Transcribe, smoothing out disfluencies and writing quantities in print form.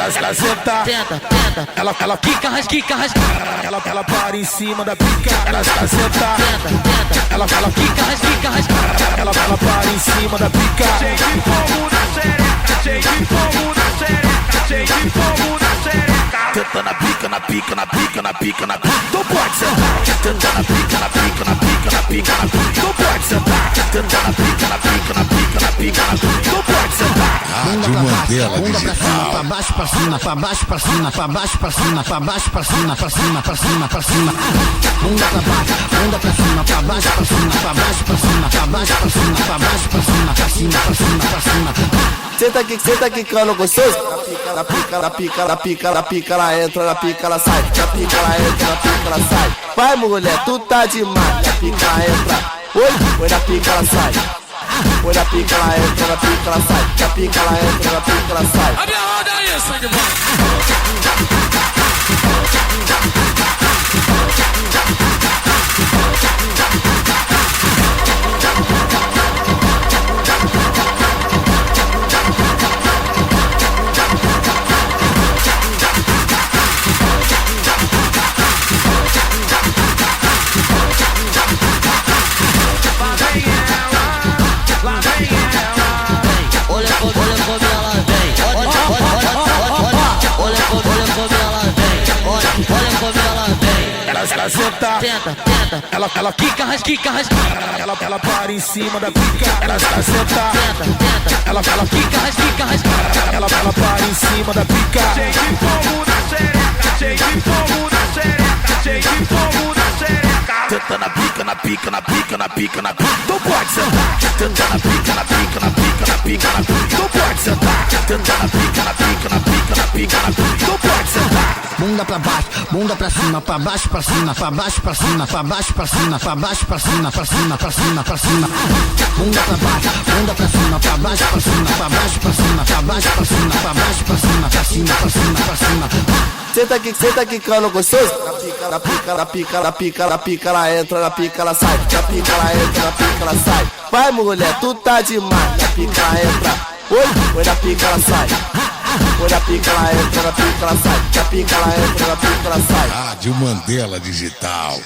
ela senta, ela quica, rasquica, ela para em cima da pica, ela senta, ela quica, rasquica, ela para em cima da pica. Cheio de fogo na xereca, cheio de fogo na xereca, cheio de fogo na xereca. Tenta na pica, na pica, na pica, na pica, na pica. Tu pode sentar. Tenta na pica, na pica, na pica, na pica, na pica. Tu pode sentar. Tenta na pica, na pica, na pica, na pica, na pica. Tu pode sentar. Bunda pra baixo, bunda pra cima, pra baixo, pra cima, pra baixo, pra cima, pra baixo, pra cima, pra baixo, pra cima, pra cima, pra cima, pra cima. Bunda pra baixo, bunda pra cima, pra baixo, pra cima, pra baixo, pra cima, pra baixo, pra cima, pra baixo, pra cima, pra cima, pra cima, pra cima. Senta aqui, cano gostoso. Na pica, na pica, na pica, na pica, ela entra, na pica, ela sai. Na pica, ela entra, na pica, ela sai. Vai, mulher, tu tá demais. Na pica, ela entra. Oi, na pica, ela sai. Oi, na pica, ela entra, na pica, ela sai. Na pica, ela entra, na pica, ela sai. A minha roda é isso, sangue bom. Ela senta, ela quica, rasquica, ela para em cima da pica, ela senta, ela quica, rasquica, ela para em cima da pica. Cheio de fogo na xereca, cheio de fogo na xereca, cheio de fogo na xereca. Tenta na pica, na pica, na pica, na pica, na pica. Tu pode sentar. Tenta na pica, na pica, na pica, na pica, na pica. Tu pode sentar. Tenta na pica, na pica, na pica, na pica, na pica. Tu pode sentar. Bunda pra baixo, bunda pra cima, pra baixo, pra cima, pra baixo, pra cima, pra baixo, pra cima, pra baixo, pra cima, pra cima, pra cima, pra cima. Bunda pra baixo, bunda pra cima, pra baixo, pra cima, pra baixo, pra cima, pra baixo, pra cima, pra baixo, pra cima, pra cima, pra cima, pra cima. Senta aqui, cano gostoso. Na pica, na pica, na pica, na pica, ela entra, na pica, ela sai. Na pica, ela entra, na pica, ela sai. Vai, mulher, tu tá demais. Na pica, ela entra. Oi, na pica, ela sai. Oi, na pica, ela entra, na pica, ela sai. Na pica, ela entra, na pica, ela sai. Rádio Mandela Digital.